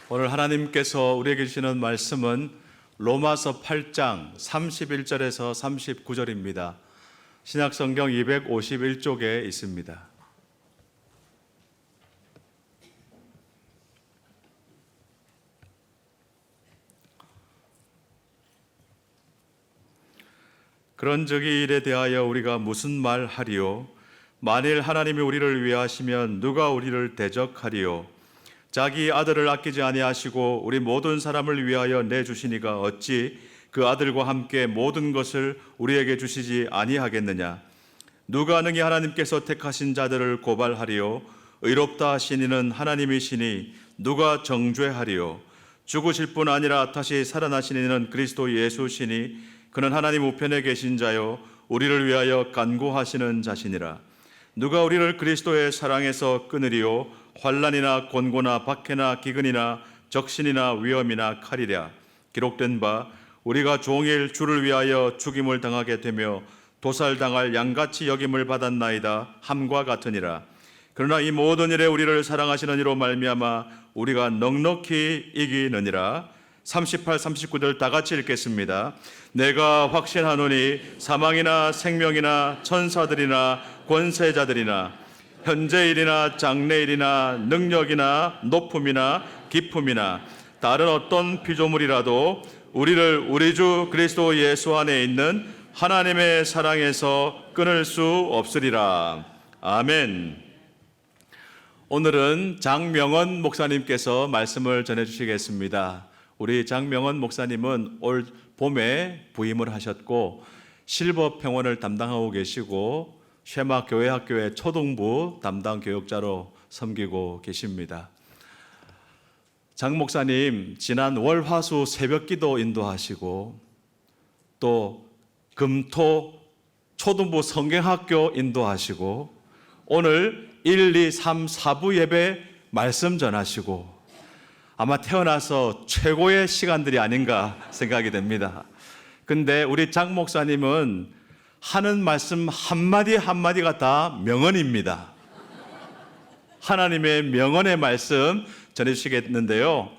오늘 하나님께서 우리에게 주시는 말씀은 로마서 8장 31절에서 39절입니다. 신약성경 251쪽에 있습니다. 그런즉 이 일에 대하여 우리가 무슨 말하리요? 만일 하나님이 우리를 위하시면 누가 우리를 대적하리요? 자기 아들을 아끼지 아니하시고 우리 모든 사람을 위하여 내주시니가 어찌 그 아들과 함께 모든 것을 우리에게 주시지 아니하겠느냐? 누가 능히 하나님께서 택하신 자들을 고발하리요? 의롭다 하시니는 하나님이시니 누가 정죄하리요? 죽으실 뿐 아니라 다시 살아나시니는 그리스도 예수시니 그는 하나님 우편에 계신 자요 우리를 위하여 간구하시는 자시니라. 누가 우리를 그리스도의 사랑에서 끊으리요? 환난이나 곤고나 박해나 기근이나 적신이나 위험이나 칼이랴. 기록된 바 우리가 종일 주를 위하여 죽임을 당하게 되며 도살당할 양같이 여김을 받았나이다 함과 같으니라. 그러나 이 모든 일에 우리를 사랑하시는 이로 말미암아 우리가 넉넉히 이기느니라. 38, 39절 다 같이 읽겠습니다. 내가 확신하노니 사망이나 생명이나 천사들이나 권세자들이나 현재일이나 장래일이나 능력이나 높음이나 깊음이나 다른 어떤 피조물이라도 우리를 우리 주 그리스도 예수 안에 있는 하나님의 사랑에서 끊을 수 없으리라. 아멘. 오늘은 장명원 목사님께서 말씀을 전해주시겠습니다. 우리 장명원 목사님은 올 봄에 부임을 하셨고 실버 평원을 담당하고 계시고 쉐마 교회학교의 초등부 담당 교육자로 섬기고 계십니다. 장 목사님 지난 월, 화, 수 새벽기도 인도하시고 또 금토 초등부 성경학교 인도하시고 오늘 1, 2, 3, 4부 예배 말씀 전하시고 아마 태어나서 최고의 시간들이 아닌가 생각이 됩니다. 근데 우리 장 목사님은 하는 말씀 한마디 한마디가 다 명언입니다. 하나님의 명언의 말씀 전해주시겠는데요.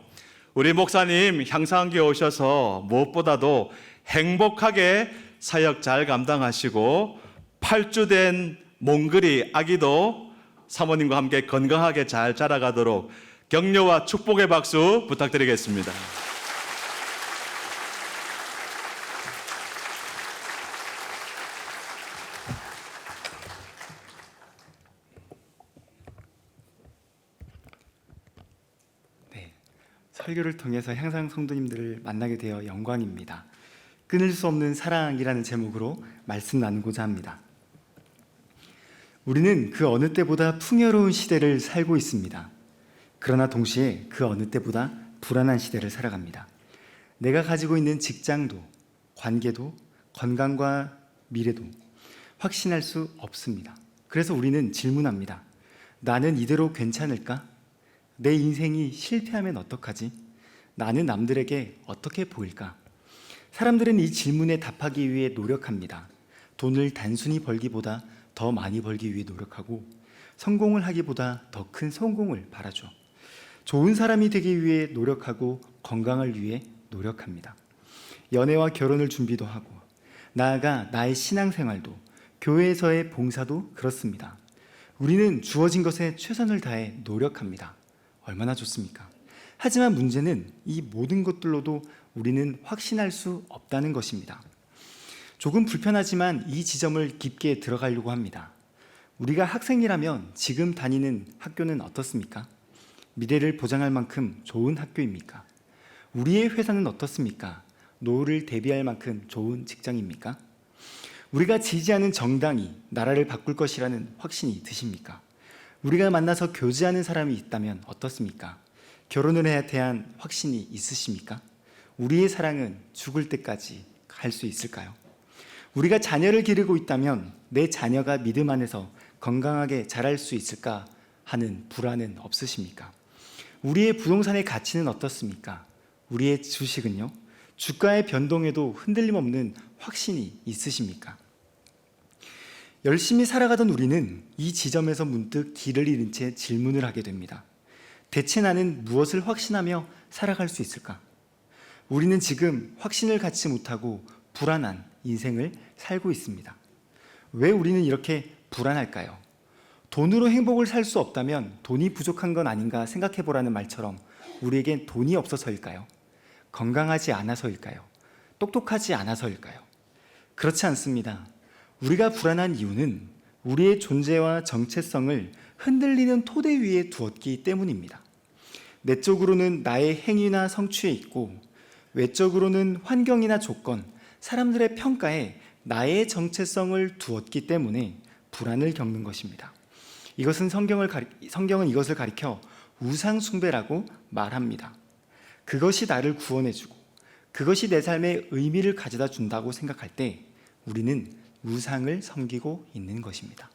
우리 목사님 향상교회 오셔서 무엇보다도 행복하게 사역 잘 감당하시고 8주 된 몽글이 아기도 사모님과 함께 건강하게 잘 자라가도록 격려와 축복의 박수 부탁드리겠습니다. 설교를 통해서 향상 성도님들을 만나게 되어 영광입니다. 끊을 수 없는 사랑이라는 제목으로 말씀 나누고자 합니다. 우리는 그 어느 때보다 풍요로운 시대를 살고 있습니다. 그러나 동시에 그 어느 때보다 불안한 시대를 살아갑니다. 내가 가지고 있는 직장도, 관계도, 건강과 미래도 확신할 수 없습니다. 그래서 우리는 질문합니다. 나는 이대로 괜찮을까? 내 인생이 실패하면 어떡하지? 나는 남들에게 어떻게 보일까? 사람들은 이 질문에 답하기 위해 노력합니다. 돈을 단순히 벌기보다 더 많이 벌기 위해 노력하고 성공을 하기보다 더 큰 성공을 바라죠. 좋은 사람이 되기 위해 노력하고 건강을 위해 노력합니다. 연애와 결혼을 준비도 하고 나아가 나의 신앙생활도 교회에서의 봉사도 그렇습니다. 우리는 주어진 것에 최선을 다해 노력합니다. 얼마나 좋습니까? 하지만 문제는 이 모든 것들로도 우리는 확신할 수 없다는 것입니다. 조금 불편하지만 이 지점을 깊게 들어가려고 합니다. 우리가 학생이라면 지금 다니는 학교는 어떻습니까? 미래를 보장할 만큼 좋은 학교입니까? 우리의 회사는 어떻습니까? 노후를 대비할 만큼 좋은 직장입니까? 우리가 지지하는 정당이 나라를 바꿀 것이라는 확신이 드십니까? 우리가 만나서 교제하는 사람이 있다면 어떻습니까? 결혼을 해야 대한 확신이 있으십니까? 우리의 사랑은 죽을 때까지 갈 수 있을까요? 우리가 자녀를 기르고 있다면 내 자녀가 믿음 안에서 건강하게 자랄 수 있을까 하는 불안은 없으십니까? 우리의 부동산의 가치는 어떻습니까? 우리의 주식은요? 주가의 변동에도 흔들림 없는 확신이 있으십니까? 열심히 살아가던 우리는 이 지점에서 문득 길을 잃은 채 질문을 하게 됩니다. 대체 나는 무엇을 확신하며 살아갈 수 있을까? 우리는 지금 확신을 갖지 못하고 불안한 인생을 살고 있습니다. 왜 우리는 이렇게 불안할까요? 돈으로 행복을 살 수 없다면 돈이 부족한 건 아닌가 생각해 보라는 말처럼 우리에겐 돈이 없어서일까요? 건강하지 않아서일까요? 똑똑하지 않아서일까요? 그렇지 않습니다. 우리가 불안한 이유는 우리의 존재와 정체성을 흔들리는 토대 위에 두었기 때문입니다. 내적으로는 나의 행위나 성취에 있고 외적으로는 환경이나 조건, 사람들의 평가에 나의 정체성을 두었기 때문에 불안을 겪는 것입니다. 성경은 이것을 가리켜 우상숭배라고 말합니다. 그것이 나를 구원해주고 그것이 내 삶에 의미를 가져다 준다고 생각할 때 우리는 우상을 섬기고 있는 것입니다.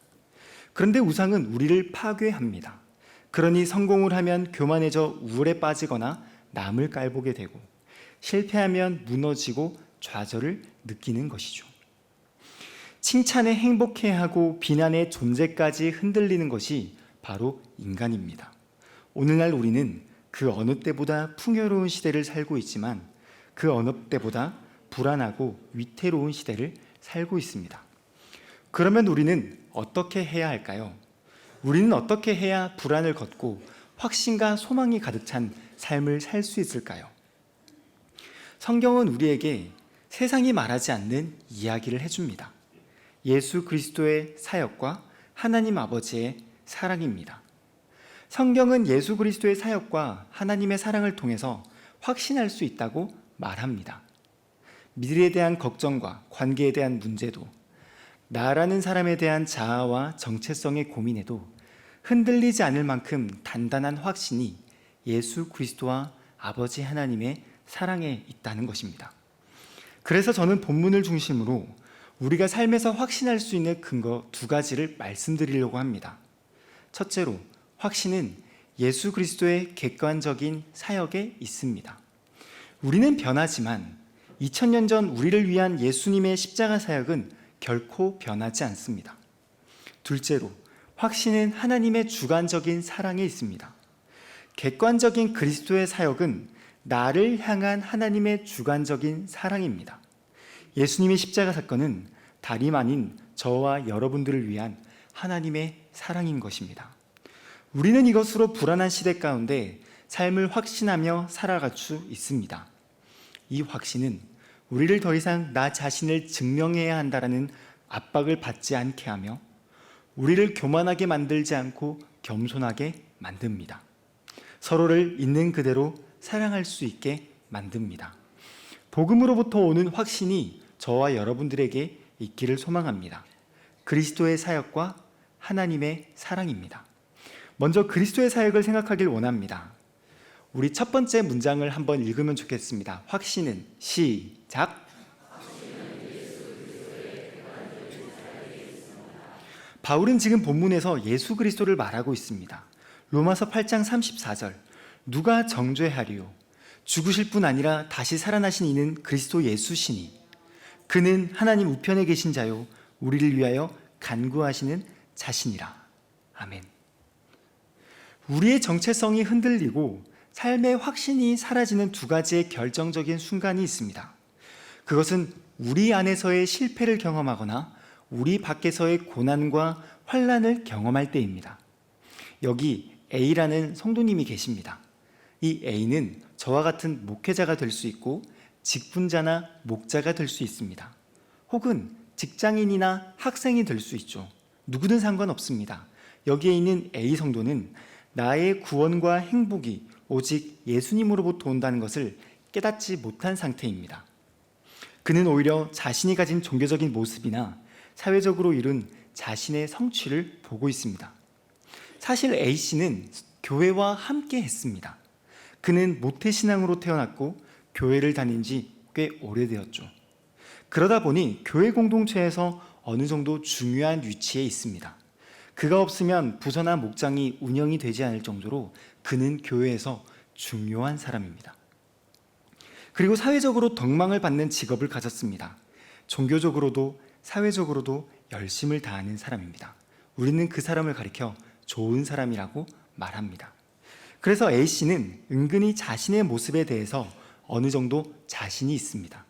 그런데 우상은 우리를 파괴합니다. 그러니 성공을 하면 교만해져 우울에 빠지거나 남을 깔보게 되고 실패하면 무너지고 좌절을 느끼는 것이죠. 칭찬에 행복해하고 비난의 존재까지 흔들리는 것이 바로 인간입니다. 오늘날 우리는 그 어느 때보다 풍요로운 시대를 살고 있지만 그 어느 때보다 불안하고 위태로운 시대를 살고 있습니다. 그러면 우리는 어떻게 해야 할까요? 우리는 어떻게 해야 불안을 걷고 확신과 소망이 가득 찬 삶을 살 수 있을까요? 성경은 우리에게 세상이 말하지 않는 이야기를 해줍니다. 예수 그리스도의 사역과 하나님 아버지의 사랑입니다. 성경은 예수 그리스도의 사역과 하나님의 사랑을 통해서 확신할 수 있다고 말합니다. 미래에 대한 걱정과 관계에 대한 문제도, 나라는 사람에 대한 자아와 정체성의 고민에도 흔들리지 않을 만큼 단단한 확신이 예수 그리스도와 아버지 하나님의 사랑에 있다는 것입니다. 그래서 저는 본문을 중심으로 우리가 삶에서 확신할 수 있는 근거 두 가지를 말씀드리려고 합니다. 첫째로, 확신은 예수 그리스도의 객관적인 사역에 있습니다. 우리는 변하지만 2000년 전 우리를 위한 예수님의 십자가 사역은 결코 변하지 않습니다. 둘째로, 확신은 하나님의 주관적인 사랑에 있습니다. 객관적인 그리스도의 사역은 나를 향한 하나님의 주관적인 사랑입니다. 예수님의 십자가 사건은 다름 아닌 저와 여러분들을 위한 하나님의 사랑인 것입니다. 우리는 이것으로 불안한 시대 가운데 삶을 확신하며 살아갈 수 있습니다. 이 확신은 우리를 더 이상 나 자신을 증명해야 한다는 압박을 받지 않게 하며 우리를 교만하게 만들지 않고 겸손하게 만듭니다. 서로를 있는 그대로 사랑할 수 있게 만듭니다. 복음으로부터 오는 확신이 저와 여러분들에게 있기를 소망합니다. 그리스도의 사역과 하나님의 사랑입니다. 먼저 그리스도의 사역을 생각하길 원합니다. 우리 첫 번째 문장을 한번 읽으면 좋겠습니다. 확신은 시작. 바울은 지금 본문에서 예수 그리스도를 말하고 있습니다. 로마서 8장 34절, 누가 정죄하리요? 죽으실 뿐 아니라 다시 살아나신 이는 그리스도 예수시니 그는 하나님 우편에 계신 자요 우리를 위하여 간구하시는 자신이라. 아멘. 우리의 정체성이 흔들리고 삶의 확신이 사라지는 두 가지의 결정적인 순간이 있습니다. 그것은 우리 안에서의 실패를 경험하거나 우리 밖에서의 고난과 환난을 경험할 때입니다. 여기 A라는 성도님이 계십니다. 이 A는 저와 같은 목회자가 될 수 있고 직분자나 목자가 될 수 있습니다. 혹은 직장인이나 학생이 될 수 있죠. 누구든 상관없습니다. 여기에 있는 A 성도는 나의 구원과 행복이 오직 예수님으로부터 온다는 것을 깨닫지 못한 상태입니다. 그는 오히려 자신이 가진 종교적인 모습이나 사회적으로 이룬 자신의 성취를 보고 있습니다. 사실 A씨는 교회와 함께 했습니다. 그는 모태신앙으로 태어났고 교회를 다닌 지 꽤 오래되었죠. 그러다 보니 교회 공동체에서 어느 정도 중요한 위치에 있습니다. 그가 없으면 부서나 목장이 운영이 되지 않을 정도로 그는 교회에서 중요한 사람입니다. 그리고 사회적으로 덕망을 받는 직업을 가졌습니다. 종교적으로도 사회적으로도 열심을 다하는 사람입니다. 우리는 그 사람을 가리켜 좋은 사람이라고 말합니다. 그래서 A씨는 은근히 자신의 모습에 대해서 어느 정도 자신이 있습니다.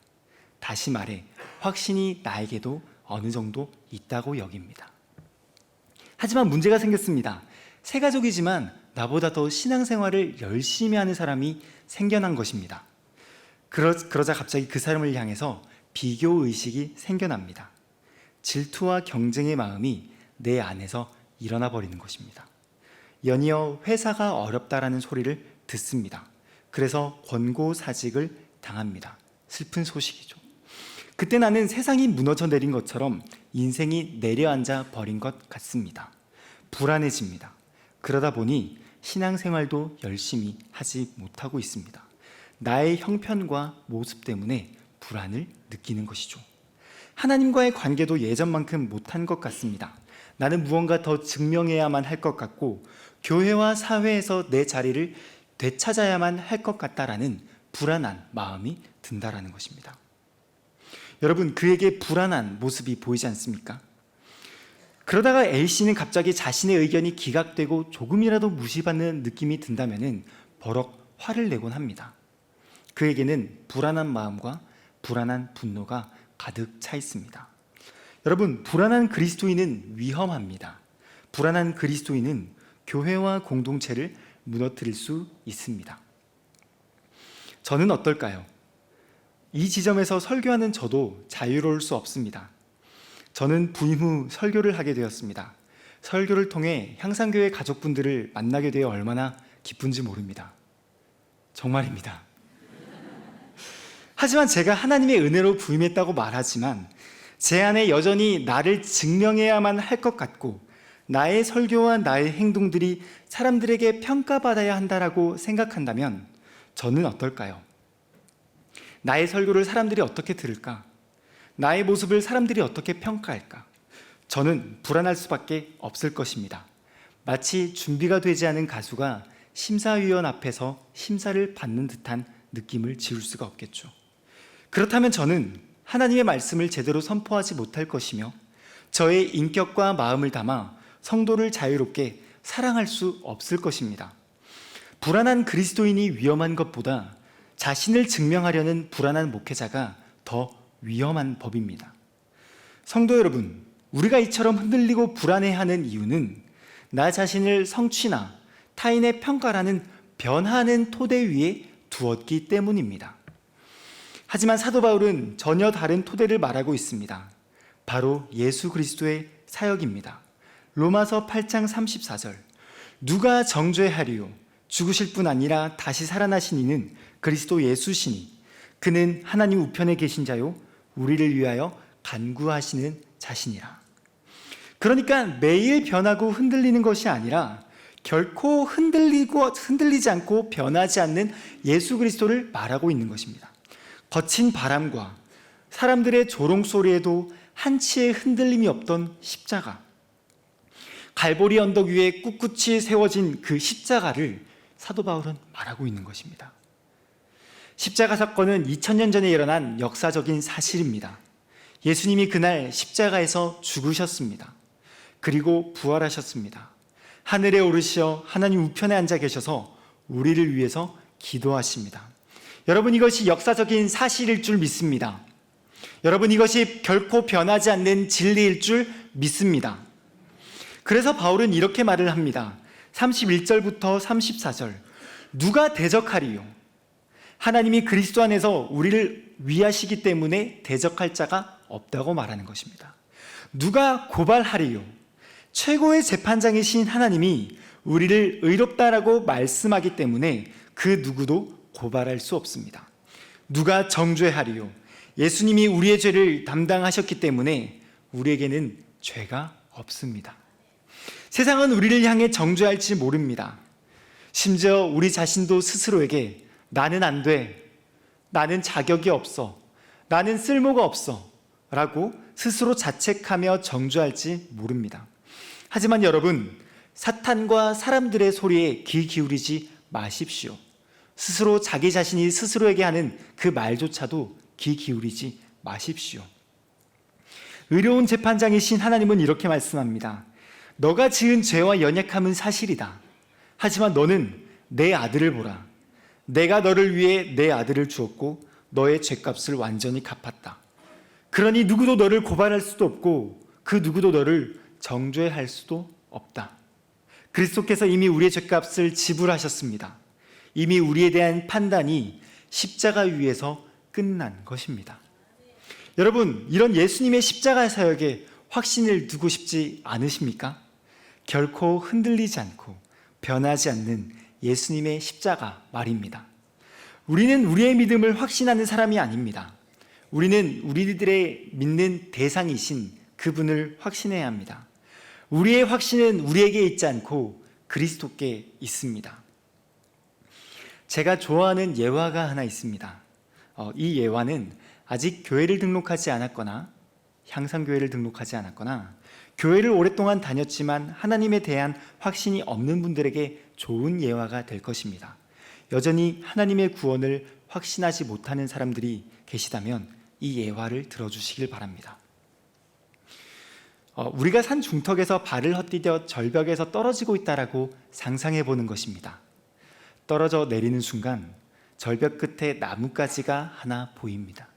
다시 말해 확신이 나에게도 어느 정도 있다고 여깁니다. 하지만 문제가 생겼습니다. 세 가족이지만 나보다 더 신앙생활을 열심히 하는 사람이 생겨난 것입니다. 그러자 갑자기 그 사람을 향해서 비교의식이 생겨납니다. 질투와 경쟁의 마음이 내 안에서 일어나 버리는 것입니다. 연이어 회사가 어렵다라는 소리를 듣습니다. 그래서 권고사직을 당합니다. 슬픈 소식이죠. 그때 나는 세상이 무너져 내린 것처럼 인생이 내려앉아 버린 것 같습니다. 불안해집니다. 그러다 보니 신앙생활도 열심히 하지 못하고 있습니다. 나의 형편과 모습 때문에 불안을 느끼는 것이죠. 하나님과의 관계도 예전만큼 못한 것 같습니다. 나는 무언가 더 증명해야만 할 것 같고 교회와 사회에서 내 자리를 되찾아야만 할 것 같다라는 불안한 마음이 든다라는 것입니다. 여러분, 그에게 불안한 모습이 보이지 않습니까? 그러다가 A씨는 갑자기 자신의 의견이 기각되고 조금이라도 무시받는 느낌이 든다면 버럭 화를 내곤 합니다. 그에게는 불안한 마음과 불안한 분노가 가득 차 있습니다. 여러분, 불안한 그리스도인은 위험합니다. 불안한 그리스도인은 교회와 공동체를 무너뜨릴 수 있습니다. 저는 어떨까요? 이 지점에서 설교하는 저도 자유로울 수 없습니다. 저는 부임 후 설교를 하게 되었습니다. 설교를 통해 향상교회 가족분들을 만나게 되어 얼마나 기쁜지 모릅니다. 정말입니다. 하지만 제가 하나님의 은혜로 부임했다고 말하지만 제 안에 여전히 나를 증명해야만 할 것 같고 나의 설교와 나의 행동들이 사람들에게 평가받아야 한다라고 생각한다면 저는 어떨까요? 나의 설교를 사람들이 어떻게 들을까? 나의 모습을 사람들이 어떻게 평가할까? 저는 불안할 수밖에 없을 것입니다. 마치 준비가 되지 않은 가수가 심사위원 앞에서 심사를 받는 듯한 느낌을 지울 수가 없겠죠. 그렇다면 저는 하나님의 말씀을 제대로 선포하지 못할 것이며 저의 인격과 마음을 담아 성도를 자유롭게 사랑할 수 없을 것입니다. 불안한 그리스도인이 위험한 것보다 자신을 증명하려는 불안한 목회자가 더 위험한 법입니다. 성도 여러분, 우리가 이처럼 흔들리고 불안해하는 이유는 나 자신을 성취나 타인의 평가라는 변화하는 토대 위에 두었기 때문입니다. 하지만 사도 바울은 전혀 다른 토대를 말하고 있습니다. 바로 예수 그리스도의 사역입니다. 로마서 8장 34절, 누가 정죄하리요? 죽으실 뿐 아니라 다시 살아나신 이는 그리스도 예수시니 그는 하나님 우편에 계신 자요 우리를 위하여 간구하시는 자신이라. 그러니까 매일 변하고 흔들리는 것이 아니라 결코 흔들리지 않고 변하지 않는 예수 그리스도를 말하고 있는 것입니다. 거친 바람과 사람들의 조롱소리에도 한치의 흔들림이 없던 십자가, 갈보리 언덕 위에 꿋꿋이 세워진 그 십자가를 사도 바울은 말하고 있는 것입니다. 십자가 사건은 2000년 전에 일어난 역사적인 사실입니다. 예수님이 그날 십자가에서 죽으셨습니다. 그리고 부활하셨습니다. 하늘에 오르시어 하나님 우편에 앉아 계셔서 우리를 위해서 기도하십니다. 여러분, 이것이 역사적인 사실일 줄 믿습니다. 여러분, 이것이 결코 변하지 않는 진리일 줄 믿습니다. 그래서 바울은 이렇게 말을 합니다. 31절부터 34절, 누가 대적하리요? 하나님이 그리스도 안에서 우리를 위하시기 때문에 대적할 자가 없다고 말하는 것입니다. 누가 고발하리요? 최고의 재판장이신 하나님이 우리를 의롭다라고 말씀하기 때문에 그 누구도 고발할 수 없습니다. 누가 정죄하리요? 예수님이 우리의 죄를 담당하셨기 때문에 우리에게는 죄가 없습니다. 세상은 우리를 향해 정죄할지 모릅니다. 심지어 우리 자신도 스스로에게 나는 안 돼, 나는 자격이 없어, 나는 쓸모가 없어 라고 스스로 자책하며 정죄할지 모릅니다. 하지만 여러분, 사탄과 사람들의 소리에 귀 기울이지 마십시오. 스스로 자기 자신이 스스로에게 하는 그 말조차도 귀 기울이지 마십시오. 의로운 재판장이신 하나님은 이렇게 말씀합니다. 너가 지은 죄와 연약함은 사실이다. 하지만 너는 내 아들을 보라. 내가 너를 위해 내 아들을 주었고 너의 죄값을 완전히 갚았다. 그러니 누구도 너를 고발할 수도 없고 그 누구도 너를 정죄할 수도 없다. 그리스도께서 이미 우리의 죄값을 지불하셨습니다. 이미 우리에 대한 판단이 십자가 위에서 끝난 것입니다. 여러분, 이런 예수님의 십자가 사역에 확신을 두고 싶지 않으십니까? 결코 흔들리지 않고 변하지 않는 예수님의 십자가 말입니다. 우리는 우리의 믿음을 확신하는 사람이 아닙니다. 우리는 우리들의 믿는 대상이신 그분을 확신해야 합니다. 우리의 확신은 우리에게 있지 않고 그리스도께 있습니다. 제가 좋아하는 예화가 하나 있습니다. 이 예화는 아직 교회를 등록하지 않았거나 향상교회를 등록하지 않았거나 교회를 오랫동안 다녔지만 하나님에 대한 확신이 없는 분들에게 좋은 예화가 될 것입니다. 여전히 하나님의 구원을 확신하지 못하는 사람들이 계시다면 이 예화를 들어주시길 바랍니다. 우리가 산 중턱에서 발을 헛디뎌 절벽에서 떨어지고 있다라고 상상해 보는 것입니다. 떨어져 내리는 순간 절벽 끝에 나뭇가지가 하나 보입니다.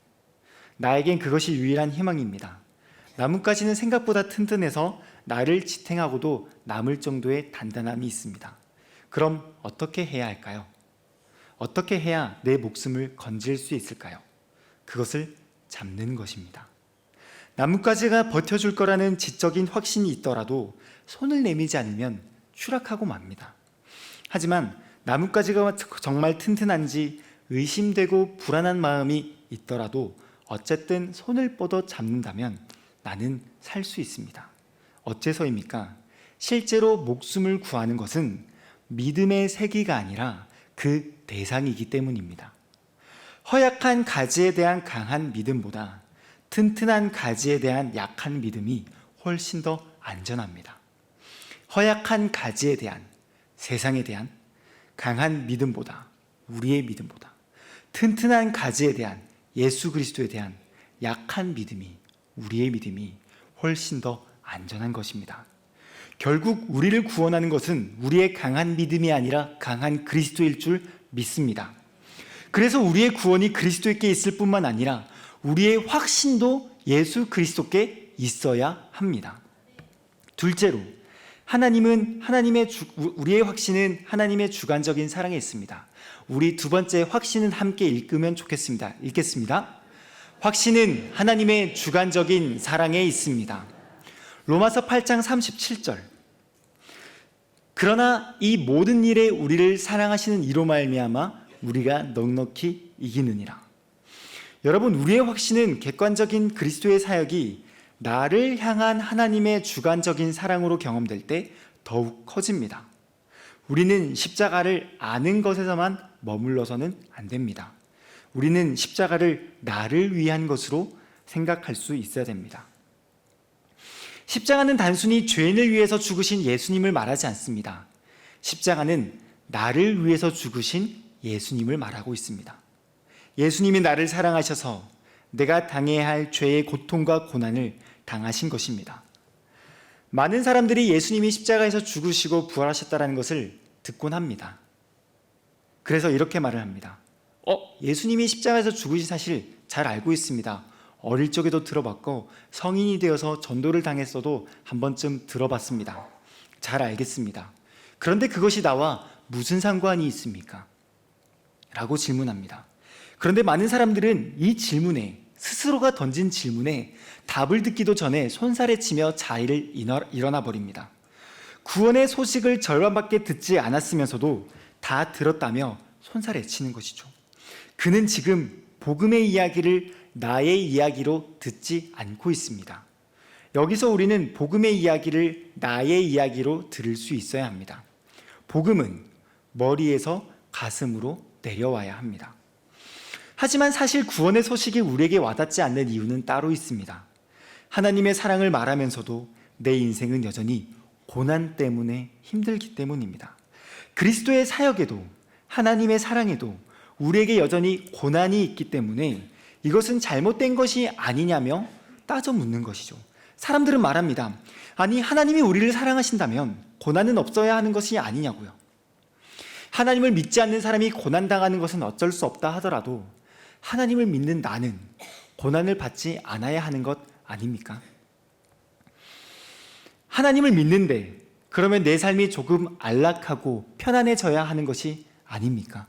나에겐 그것이 유일한 희망입니다. 나뭇가지는 생각보다 튼튼해서 나를 지탱하고도 남을 정도의 단단함이 있습니다. 그럼 어떻게 해야 할까요? 어떻게 해야 내 목숨을 건질 수 있을까요? 그것을 잡는 것입니다. 나뭇가지가 버텨줄 거라는 지적인 확신이 있더라도 손을 내밀지 않으면 추락하고 맙니다. 하지만 나뭇가지가 정말 튼튼한지 의심되고 불안한 마음이 있더라도 어쨌든 손을 뻗어 잡는다면 나는 살 수 있습니다. 어째서입니까? 실제로 목숨을 구하는 것은 믿음의 세기가 아니라 그 대상이기 때문입니다. 허약한 가지에 대한 강한 믿음보다 튼튼한 가지에 대한 약한 믿음이 훨씬 더 안전합니다. 허약한 가지에 대한, 세상에 대한 강한 믿음보다, 우리의 믿음보다 튼튼한 가지에 대한 예수 그리스도에 대한 약한 믿음이, 우리의 믿음이 훨씬 더 안전한 것입니다. 결국 우리를 구원하는 것은 우리의 강한 믿음이 아니라 강한 그리스도일 줄 믿습니다. 그래서 우리의 구원이 그리스도께 있을 뿐만 아니라 우리의 확신도 예수 그리스도께 있어야 합니다. 둘째로, 우리의 확신은 하나님의 주관적인 사랑에 있습니다. 우리 두 번째 확신은 함께 읽으면 좋겠습니다. 읽겠습니다. 확신은 하나님의 주관적인 사랑에 있습니다. 로마서 8장 37절. 그러나 이 모든 일에 우리를 사랑하시는 이로 말미암아 우리가 넉넉히 이기느니라. 여러분, 우리의 확신은 객관적인 그리스도의 사역이 나를 향한 하나님의 주관적인 사랑으로 경험될 때 더욱 커집니다. 우리는 십자가를 아는 것에서만 머물러서는 안 됩니다. 우리는 십자가를 나를 위한 것으로 생각할 수 있어야 됩니다. 십자가는 단순히 죄인을 위해서 죽으신 예수님을 말하지 않습니다. 십자가는 나를 위해서 죽으신 예수님을 말하고 있습니다. 예수님이 나를 사랑하셔서 내가 당해야 할 죄의 고통과 고난을 당하신 것입니다. 많은 사람들이 예수님이 십자가에서 죽으시고 부활하셨다는 것을 듣곤 합니다. 그래서 이렇게 말을 합니다. 예수님이 십자가에서 죽으신 사실 잘 알고 있습니다. 어릴 적에도 들어봤고 성인이 되어서 전도를 당했어도 한 번쯤 들어봤습니다. 잘 알겠습니다. 그런데 그것이 나와 무슨 상관이 있습니까? 라고 질문합니다. 그런데 많은 사람들은 이 질문에, 스스로가 던진 질문에 답을 듣기도 전에 손살에 치며 자리를 일어나 버립니다. 구원의 소식을 절반밖에 듣지 않았으면서도 다 들었다며 손살에 치는 것이죠. 그는 지금 복음의 이야기를 나의 이야기로 듣지 않고 있습니다. 여기서 우리는 복음의 이야기를 나의 이야기로 들을 수 있어야 합니다. 복음은 머리에서 가슴으로 내려와야 합니다. 하지만 사실 구원의 소식이 우리에게 와닿지 않는 이유는 따로 있습니다. 하나님의 사랑을 말하면서도 내 인생은 여전히 고난 때문에 힘들기 때문입니다. 그리스도의 사역에도 하나님의 사랑에도 우리에게 여전히 고난이 있기 때문에 이것은 잘못된 것이 아니냐며 따져 묻는 것이죠. 사람들은 말합니다. 아니, 하나님이 우리를 사랑하신다면 고난은 없어야 하는 것이 아니냐고요. 하나님을 믿지 않는 사람이 고난당하는 것은 어쩔 수 없다 하더라도 하나님을 믿는 나는 고난을 받지 않아야 하는 것 아닙니까? 하나님을 믿는데 그러면 내 삶이 조금 안락하고 편안해져야 하는 것이 아닙니까?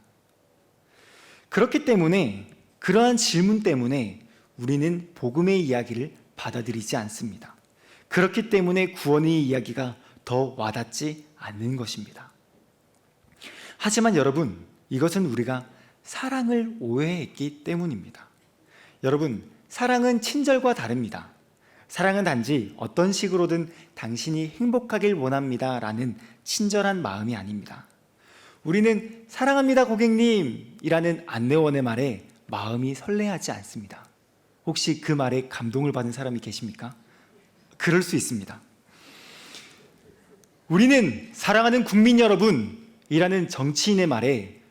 그렇기 때문에 그러한 질문 때문에 우리는 복음의 이야기를 받아들이지 않습니다. 그렇기 때문에 구원의 이야기가 더 와닿지 않는 것입니다. 하지만 여러분, 이것은 우리가 사랑을 오해했기 때문입니다. 여러분, 사랑은 친절과 다릅니다. 사랑은 단지 어떤 식으로든 당신이 행복하길 원합니다 라는 친절한 마음이 아닙니다. 우리는 사랑합니다 고객님 이라는 안내원의 말에 마음이 설레하지 않습니다. 혹시 그 말에 감동을 받은 사람이 계십니까? 그럴 수 있습니다. 우리는 사랑하는 국민 여러분이라는 정치인의 말에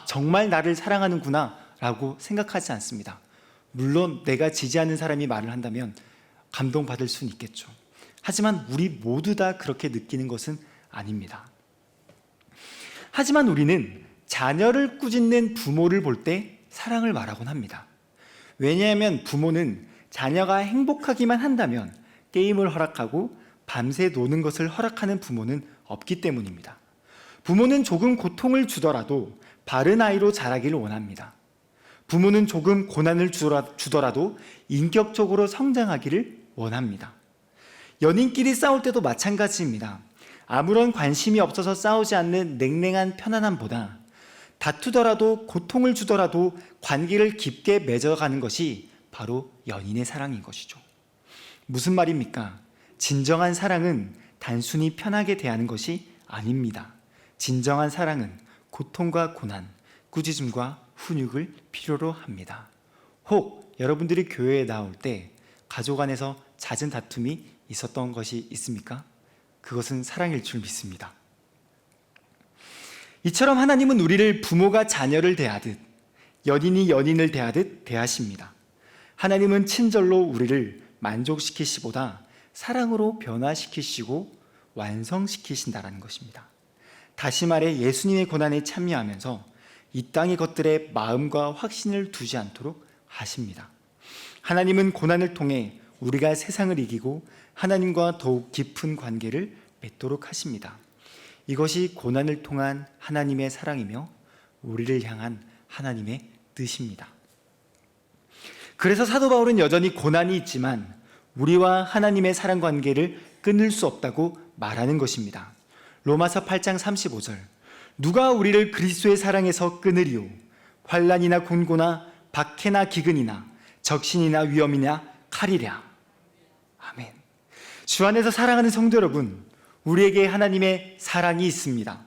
정말 나를 사랑하는구나 라고 생각하지 않습니다. 물론 내가 지지하는 사람이 말을 한다면 감동받을 수는 있겠죠. 하지만 우리 모두 다 그렇게 느끼는 것은 아닙니다. 하지만 우리는 자녀를 꾸짖는 부모를 볼 때 사랑을 말하곤 합니다. 왜냐하면 부모는 자녀가 행복하기만 한다면 게임을 허락하고 밤새 노는 것을 허락하는 부모는 없기 때문입니다. 부모는 조금 고통을 주더라도 바른 아이로 자라기를 원합니다. 부모는 조금 고난을 주더라도 인격적으로 성장하기를 원합니다. 연인끼리 싸울 때도 마찬가지입니다. 아무런 관심이 없어서 싸우지 않는 냉랭한 편안함보다 다투더라도 고통을 주더라도 관계를 깊게 맺어가는 것이 바로 연인의 사랑인 것이죠. 무슨 말입니까? 진정한 사랑은 단순히 편하게 대하는 것이 아닙니다. 진정한 사랑은 고통과 고난, 꾸짖음과 훈육을 필요로 합니다. 혹 여러분들이 교회에 나올 때 가족 안에서 잦은 다툼이 있었던 것이 있습니까? 그것은 사랑일 줄 믿습니다. 이처럼 하나님은 우리를 부모가 자녀를 대하듯 연인이 연인을 대하듯 대하십니다. 하나님은 친절로 우리를 만족시키시보다 사랑으로 변화시키시고 완성시키신다라는 것입니다. 다시 말해 예수님의 고난에 참여하면서 이 땅의 것들에 마음과 확신을 두지 않도록 하십니다. 하나님은 고난을 통해 우리가 세상을 이기고 하나님과 더욱 깊은 관계를 맺도록 하십니다. 이것이 고난을 통한 하나님의 사랑이며 우리를 향한 하나님의 뜻입니다. 그래서 사도 바울은 여전히 고난이 있지만 우리와 하나님의 사랑 관계를 끊을 수 없다고 말하는 것입니다. 로마서 8장 35절 누가 우리를 그리스도의 사랑에서 끊으리요? 환난이나 곤고나 박해나 기근이나 적신이나 위험이나 칼이랴. 아멘. 주 안에서 사랑하는 성도 여러분, 우리에게 하나님의 사랑이 있습니다.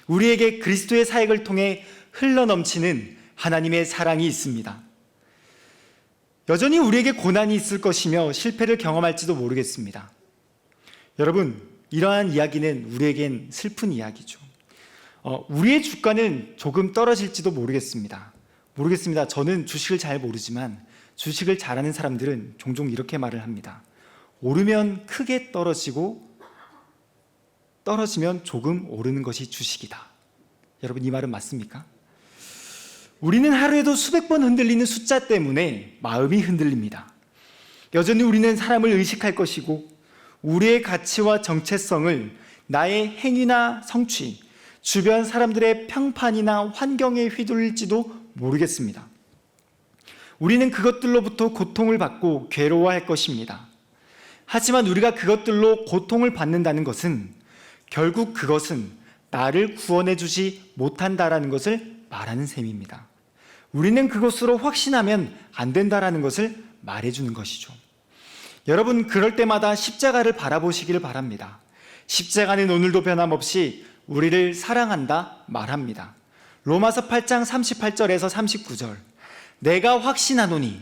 우리에게 그리스도의 사역을 통해 흘러넘치는 하나님의 사랑이 있습니다. 여전히 우리에게 고난이 있을 것이며 실패를 경험할지도 모르겠습니다. 여러분, 이러한 이야기는 우리에겐 슬픈 이야기죠. 우리의 주가는 조금 떨어질지도 모르겠습니다. 저는 주식을 잘 모르지만 주식을 잘하는 사람들은 종종 이렇게 말을 합니다. 오르면 크게 떨어지고 떨어지면 조금 오르는 것이 주식이다. 여러분, 이 말은 맞습니까? 우리는 하루에도 수백 번 흔들리는 숫자 때문에 마음이 흔들립니다. 여전히 우리는 사람을 의식할 것이고 우리의 가치와 정체성을 나의 행위나 성취, 주변 사람들의 평판이나 환경에 휘둘릴지도 모르겠습니다. 우리는 그것들로부터 고통을 받고 괴로워할 것입니다. 하지만 우리가 그것들로 고통을 받는다는 것은 결국 그것은 나를 구원해 주지 못한다라는 것을 말하는 셈입니다. 우리는 그것으로 확신하면 안 된다라는 것을 말해주는 것이죠. 여러분, 그럴 때마다 십자가를 바라보시기를 바랍니다. 십자가는 오늘도 변함없이 우리를 사랑한다 말합니다. 로마서 8장 38절에서 39절 내가 확신하노니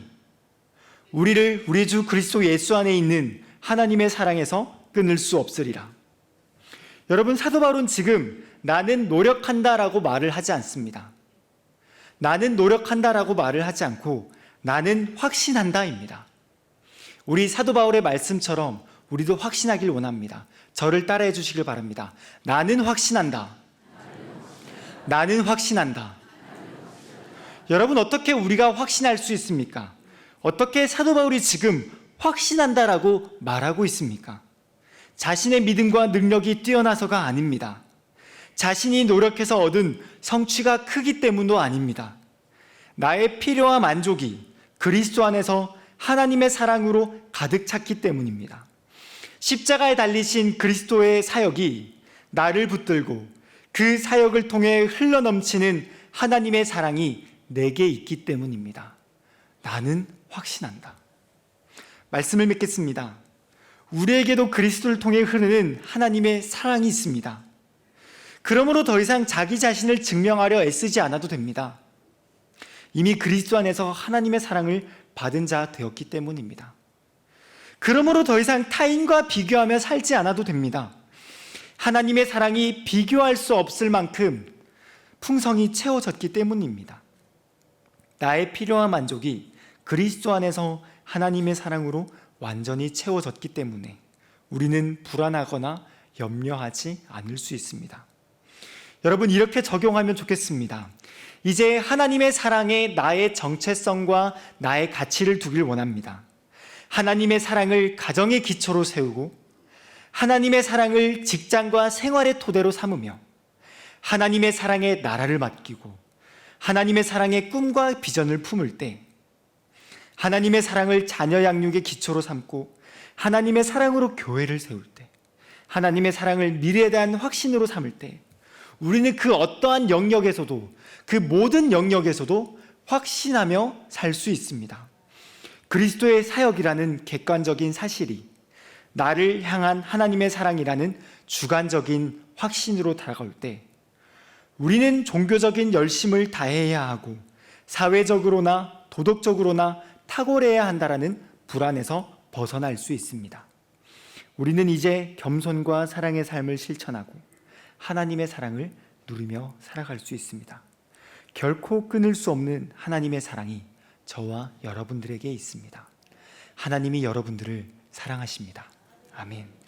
우리를 우리 주 그리스도 예수 안에 있는 하나님의 사랑에서 끊을 수 없으리라. 여러분, 사도 바울은 지금 나는 노력한다라고 말을 하지 않습니다. 나는 노력한다라고 말을 하지 않고 나는 확신한다입니다. 우리 사도 바울의 말씀처럼 우리도 확신하길 원합니다. 저를 따라해 주시길 바랍니다. 나는 확신한다. 나는 확신한다. 여러분, 어떻게 우리가 확신할 수 있습니까? 어떻게 사도 바울이 지금 확신한다라고 말하고 있습니까? 자신의 믿음과 능력이 뛰어나서가 아닙니다. 자신이 노력해서 얻은 성취가 크기 때문도 아닙니다. 나의 필요와 만족이 그리스도 안에서 하나님의 사랑으로 가득 찼기 때문입니다. 십자가에 달리신 그리스도의 사역이 나를 붙들고 그 사역을 통해 흘러넘치는 하나님의 사랑이 내게 있기 때문입니다. 나는 확신한다. 말씀을 맺겠습니다. 우리에게도 그리스도를 통해 흐르는 하나님의 사랑이 있습니다. 그러므로 더 이상 자기 자신을 증명하려 애쓰지 않아도 됩니다. 이미 그리스도 안에서 하나님의 사랑을 받은 자 되었기 때문입니다. 그러므로 더 이상 타인과 비교하며 살지 않아도 됩니다. 하나님의 사랑이 비교할 수 없을 만큼 풍성히 채워졌기 때문입니다. 나의 필요와 만족이 그리스도 안에서 하나님의 사랑으로 완전히 채워졌기 때문에 우리는 불안하거나 염려하지 않을 수 있습니다. 여러분, 이렇게 적용하면 좋겠습니다. 이제 하나님의 사랑에 나의 정체성과 나의 가치를 두길 원합니다. 하나님의 사랑을 가정의 기초로 세우고 하나님의 사랑을 직장과 생활의 토대로 삼으며 하나님의 사랑에 나라를 맡기고 하나님의 사랑의 꿈과 비전을 품을 때, 하나님의 사랑을 자녀 양육의 기초로 삼고 하나님의 사랑으로 교회를 세울 때, 하나님의 사랑을 미래에 대한 확신으로 삼을 때, 우리는 그 어떠한 영역에서도, 그 모든 영역에서도 확신하며 살 수 있습니다. 그리스도의 사역이라는 객관적인 사실이 나를 향한 하나님의 사랑이라는 주관적인 확신으로 다가올 때, 우리는 종교적인 열심을 다해야 하고 사회적으로나 도덕적으로나 탁월해야 한다라는 불안에서 벗어날 수 있습니다. 우리는 이제 겸손과 사랑의 삶을 실천하고 하나님의 사랑을 누리며 살아갈 수 있습니다. 결코 끊을 수 없는 하나님의 사랑이 저와 여러분들에게 있습니다. 하나님이 여러분들을 사랑하십니다. 아멘.